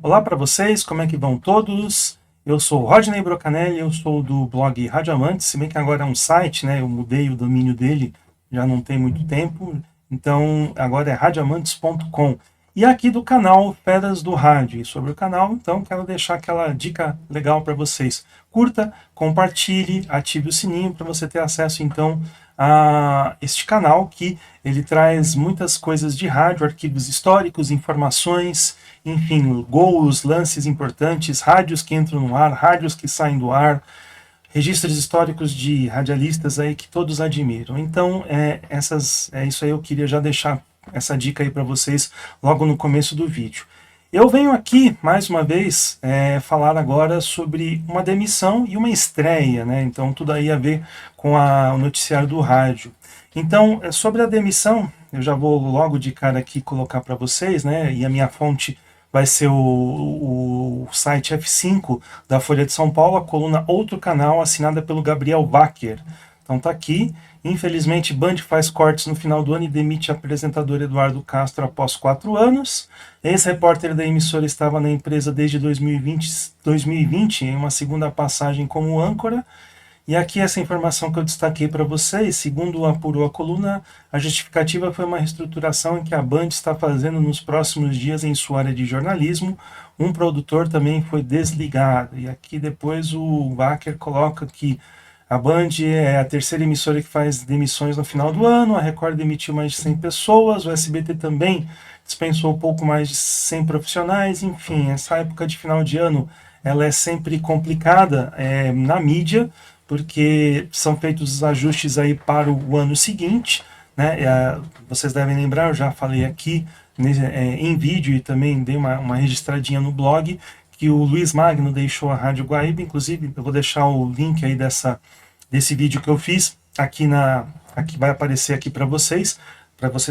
Olá para vocês, como é que vão todos? Eu sou o Rodney Brocanelli, eu sou do blog Rádio Amantes, se bem que agora é um site, né? Eu mudei o domínio dele, já não tem muito tempo, então agora é radioamantes.com. E aqui do canal Feras do Rádio. E sobre o canal, então, quero deixar aquela dica legal para vocês. Curta, compartilhe, ative o sininho para você ter acesso, então, a este canal que ele traz muitas coisas de rádio, arquivos históricos, informações, enfim, gols, lances importantes, rádios que entram no ar, rádios que saem do ar, registros históricos de radialistas aí que todos admiram. Então, isso aí eu queria já deixar essa dica aí para vocês logo no começo do vídeo. Eu venho aqui, mais uma vez, falar agora sobre uma demissão e uma estreia, né? Então, tudo aí a ver com o noticiário do rádio. Então, sobre a demissão, eu já vou logo de cara aqui colocar para vocês, né? E a minha fonte vai ser o site F5 da Folha de São Paulo, a coluna Outro Canal, assinada pelo Gabriel Wacker. Então tá aqui. Infelizmente, Band faz cortes no final do ano e demite apresentador Eduardo Castro após 4 anos. Ex-repórter da emissora estava na empresa desde 2020 em uma segunda passagem como âncora. E aqui essa informação que eu destaquei para vocês, segundo apurou a coluna, a justificativa foi uma reestruturação em que a Band está fazendo nos próximos dias em sua área de jornalismo. Um produtor também foi desligado. E aqui depois o Wacker coloca que a Band é a terceira emissora que faz demissões no final do ano, a Record demitiu mais de 100 pessoas, o SBT também dispensou um pouco mais de 100 profissionais, enfim, essa época de final de ano ela é sempre complicada na mídia, porque são feitos os ajustes aí para o ano seguinte, né? Vocês devem lembrar, eu já falei aqui em vídeo e também dei uma registradinha no blog, que o Luiz Magno deixou a Rádio Guaíba. Inclusive eu vou deixar o link aí desse vídeo que eu fiz aqui vai aparecer aqui para vocês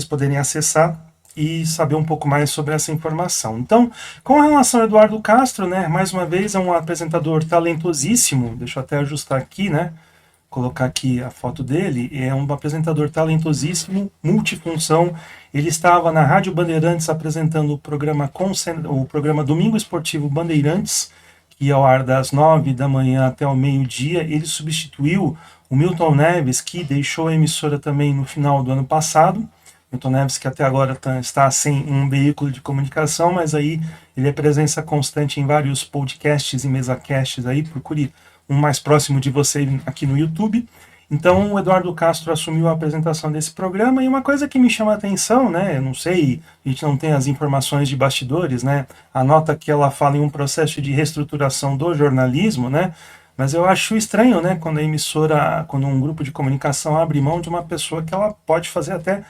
poderem acessar e saber um pouco mais sobre essa informação. Então, com relação ao Eduardo Castro, né, mais uma vez é um apresentador talentosíssimo, deixa eu até ajustar aqui, né, colocar aqui a foto dele, é um apresentador talentosíssimo, multifunção. Ele estava na Rádio Bandeirantes apresentando o programa Domingo Esportivo Bandeirantes, que ia ao ar das 9 da manhã até o meio-dia. Ele substituiu o Milton Neves, que deixou a emissora também no final do ano passado. Milton Neves, que até agora está sem um veículo de comunicação, mas aí ele é presença constante em vários podcasts e mesacasts aí, procure um mais próximo de você aqui no YouTube. Então o Eduardo Castro assumiu a apresentação desse programa, e uma coisa que me chama a atenção, né, eu não sei, a gente não tem as informações de bastidores, né, a nota que ela fala em um processo de reestruturação do jornalismo, né, mas eu acho estranho, né, quando um grupo de comunicação abre mão de uma pessoa que ela pode fazer até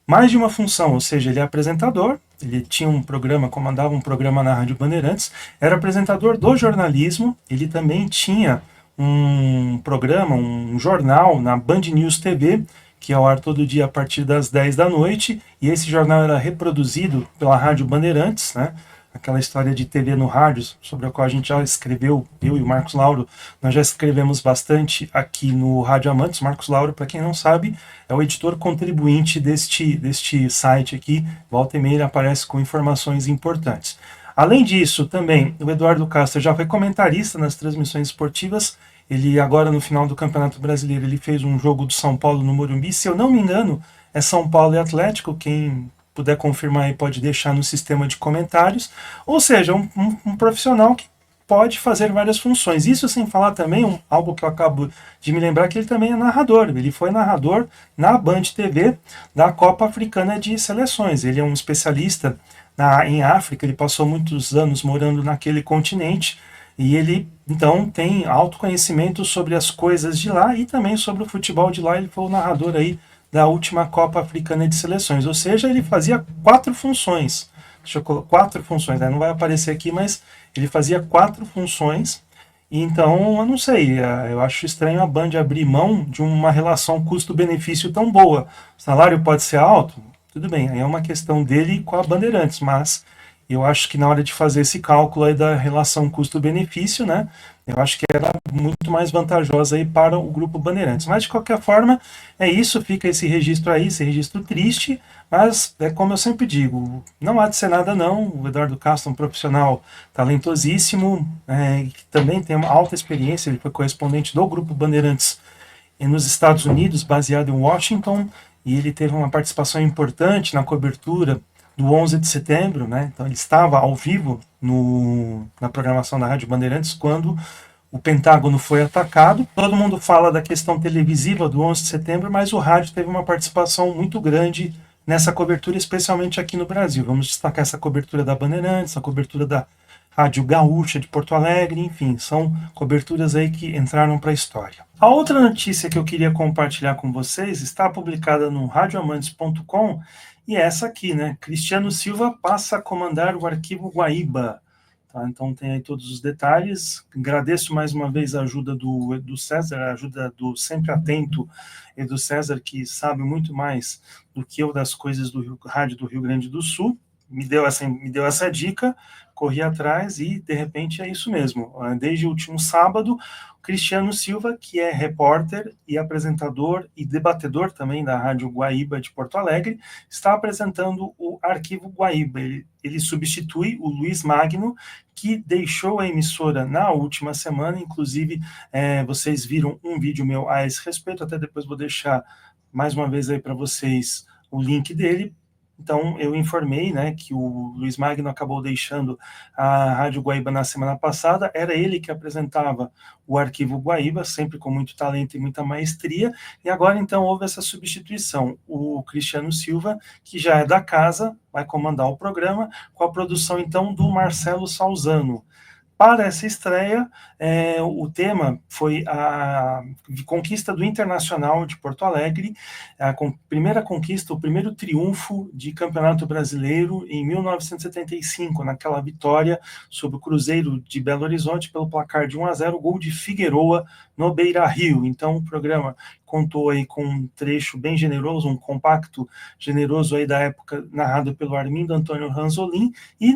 mais de uma função, ou seja, ele é apresentador, ele tinha um programa, comandava um programa na Rádio Bandeirantes, era apresentador do jornalismo, ele também tinha um programa, um jornal na Band News TV, que é ao ar todo dia a partir das 10 da noite, e esse jornal era reproduzido pela Rádio Bandeirantes, né? Aquela história de TV no rádio, sobre a qual a gente já escreveu, eu e o Marcos Lauro, nós já escrevemos bastante aqui no Rádio Amantes. Marcos Lauro, para quem não sabe, é o editor contribuinte deste site aqui, volta e meia ele aparece com informações importantes. Além disso, também, o Eduardo Castro já foi comentarista nas transmissões esportivas. Ele agora, no final do Campeonato Brasileiro, ele fez um jogo do São Paulo no Morumbi, se eu não me engano, é São Paulo e Atlético, quem puder confirmar aí pode deixar no sistema de comentários, ou seja, um profissional que pode fazer várias funções. Isso sem falar também, algo que eu acabo de me lembrar, que ele também é narrador. Ele foi narrador na Band TV da Copa Africana de Seleções. Ele é um especialista em África, ele passou muitos anos morando naquele continente, e ele, então, tem autoconhecimento sobre as coisas de lá e também sobre o futebol de lá. Ele foi o narrador aí da última Copa Africana de Seleções, ou seja, ele fazia 4 funções. Deixa eu colocar 4 funções, né? Não vai aparecer aqui, mas ele fazia 4 funções. E então, eu não sei, eu acho estranho a Band abrir mão de uma relação custo-benefício tão boa. O salário pode ser alto? Tudo bem, aí é uma questão dele com a Bandeirantes, mas Eu acho que na hora de fazer esse cálculo aí da relação custo-benefício, né, eu acho que era muito mais vantajosa aí para o Grupo Bandeirantes. Mas, de qualquer forma, é isso, fica esse registro aí, esse registro triste, mas é como eu sempre digo, não há de ser nada não, o Eduardo Castro é um profissional talentosíssimo, que também tem uma alta experiência, ele foi correspondente do Grupo Bandeirantes nos Estados Unidos, baseado em Washington, e ele teve uma participação importante na cobertura do 11 de setembro, né? Então ele estava ao vivo na programação da Rádio Bandeirantes quando o Pentágono foi atacado. Todo mundo fala da questão televisiva do 11 de setembro, mas o rádio teve uma participação muito grande nessa cobertura, especialmente aqui no Brasil. Vamos destacar essa cobertura da Bandeirantes, a cobertura da Rádio Gaúcha de Porto Alegre, enfim, são coberturas aí que entraram para a história. A outra notícia que eu queria compartilhar com vocês está publicada no radioamantes.com e é essa aqui, né? Cristiano Silva passa a comandar o arquivo Guaíba. Tá? Então tem aí todos os detalhes. Agradeço mais uma vez a ajuda do Edu César, a ajuda do sempre atento Edu César, que sabe muito mais do que eu das coisas do rádio do Rio Grande do Sul. Me deu essa dica, corri atrás e, de repente, é isso mesmo. Desde o último sábado, o Cristiano Silva, que é repórter e apresentador e debatedor também da Rádio Guaíba de Porto Alegre, está apresentando o Arquivo Guaíba. Ele substitui o Luiz Magno, que deixou a emissora na última semana. Inclusive, vocês viram um vídeo meu a esse respeito, até depois vou deixar mais uma vez aí para vocês o link dele. Então, eu informei, né, que o Luiz Magno acabou deixando a Rádio Guaíba na semana passada. Era ele que apresentava o Arquivo Guaíba, sempre com muito talento e muita maestria. E agora, então, houve essa substituição. O Cristiano Silva, que já é da casa, vai comandar o programa, com a produção, então, do Marcelo Salzano. Para essa estreia, o tema foi a conquista do Internacional de Porto Alegre, a primeira conquista, o primeiro triunfo de Campeonato Brasileiro em 1975, naquela vitória sobre o Cruzeiro de Belo Horizonte pelo placar de 1-0, gol de Figueroa no Beira-Rio. Então o programa contou aí com um trecho bem generoso, um compacto generoso aí da época, narrado pelo Armindo Antônio Ranzolin, e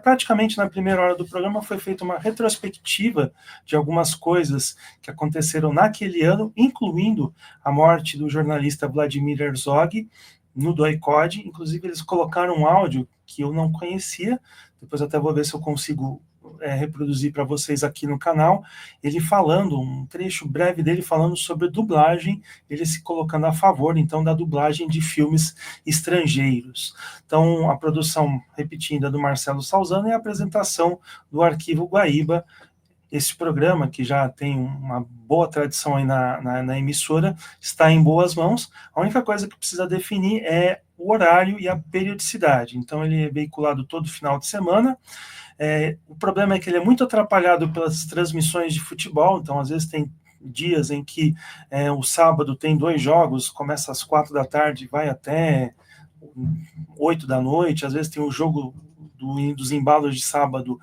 praticamente na primeira hora do programa foi feita uma retrospectiva de algumas coisas que aconteceram naquele ano, incluindo a morte do jornalista Vladimir Herzog no DOI-CODE. Inclusive eles colocaram um áudio que eu não conhecia, depois até vou ver se eu consigo reproduzir para vocês aqui no canal, ele falando, um trecho breve dele falando sobre dublagem, ele se colocando a favor, então, da dublagem de filmes estrangeiros. Então, a produção, repetindo, é do Marcelo Salzano e a apresentação do Arquivo Guaíba. Esse programa, que já tem uma boa tradição aí na emissora, está em boas mãos. A única coisa que precisa definir é o horário e a periodicidade. Então, ele é veiculado todo final de semana. O problema é que ele é muito atrapalhado pelas transmissões de futebol, então às vezes tem dias em que o sábado tem 2 jogos, começa às 4 da tarde, vai até 8 da noite, às vezes tem o jogo dos embalos de sábado,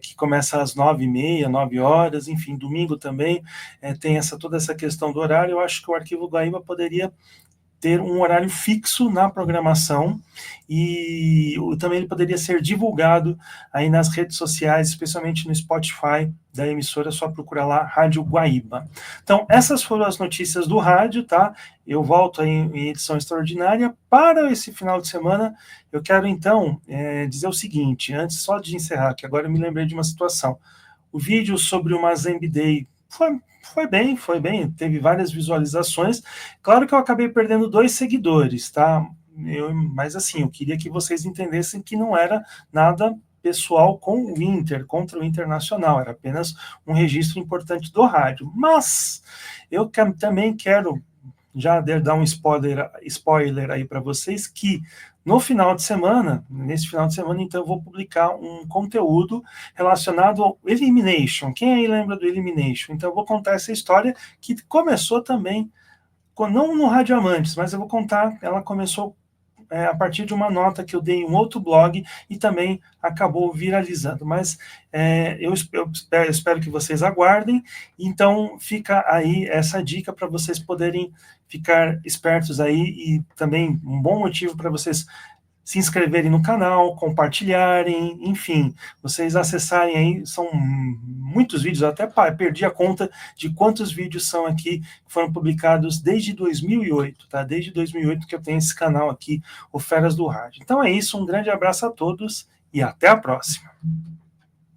que começa às 9h30, 9 horas, enfim, domingo também tem toda essa questão do horário. Eu acho que o Arquivo Guaíba poderia ter um horário fixo na programação e também ele poderia ser divulgado aí nas redes sociais, especialmente no Spotify da emissora, é só procurar lá Rádio Guaíba. Então, essas foram as notícias do rádio, tá? Eu volto aí em edição extraordinária. Para esse final de semana, eu quero então dizer o seguinte, antes só de encerrar, que agora eu me lembrei de uma situação. O vídeo sobre o Mazembe Day foi bem, teve várias visualizações. Claro que eu acabei perdendo 2 seguidores, tá? Mas assim, eu queria que vocês entendessem que não era nada pessoal com o Inter, contra o Internacional, era apenas um registro importante do rádio. Mas eu também quero já dar um spoiler aí para vocês, que nesse final de semana, então eu vou publicar um conteúdo relacionado ao Elimination. Quem aí lembra do Elimination? Então eu vou contar essa história que começou também, não no Rádio Amantes, mas eu vou contar, ela começou a partir de uma nota que eu dei em um outro blog e também acabou viralizando. Mas eu espero que vocês aguardem. Então fica aí essa dica para vocês poderem ficar espertos aí, e também um bom motivo para vocês se inscreverem no canal, compartilharem, enfim, vocês acessarem aí, são muitos vídeos, eu até perdi a conta de quantos vídeos são aqui, que foram publicados desde 2008, tá? Desde 2008 que eu tenho esse canal aqui, o Feras do Rádio. Então é isso, um grande abraço a todos e até a próxima.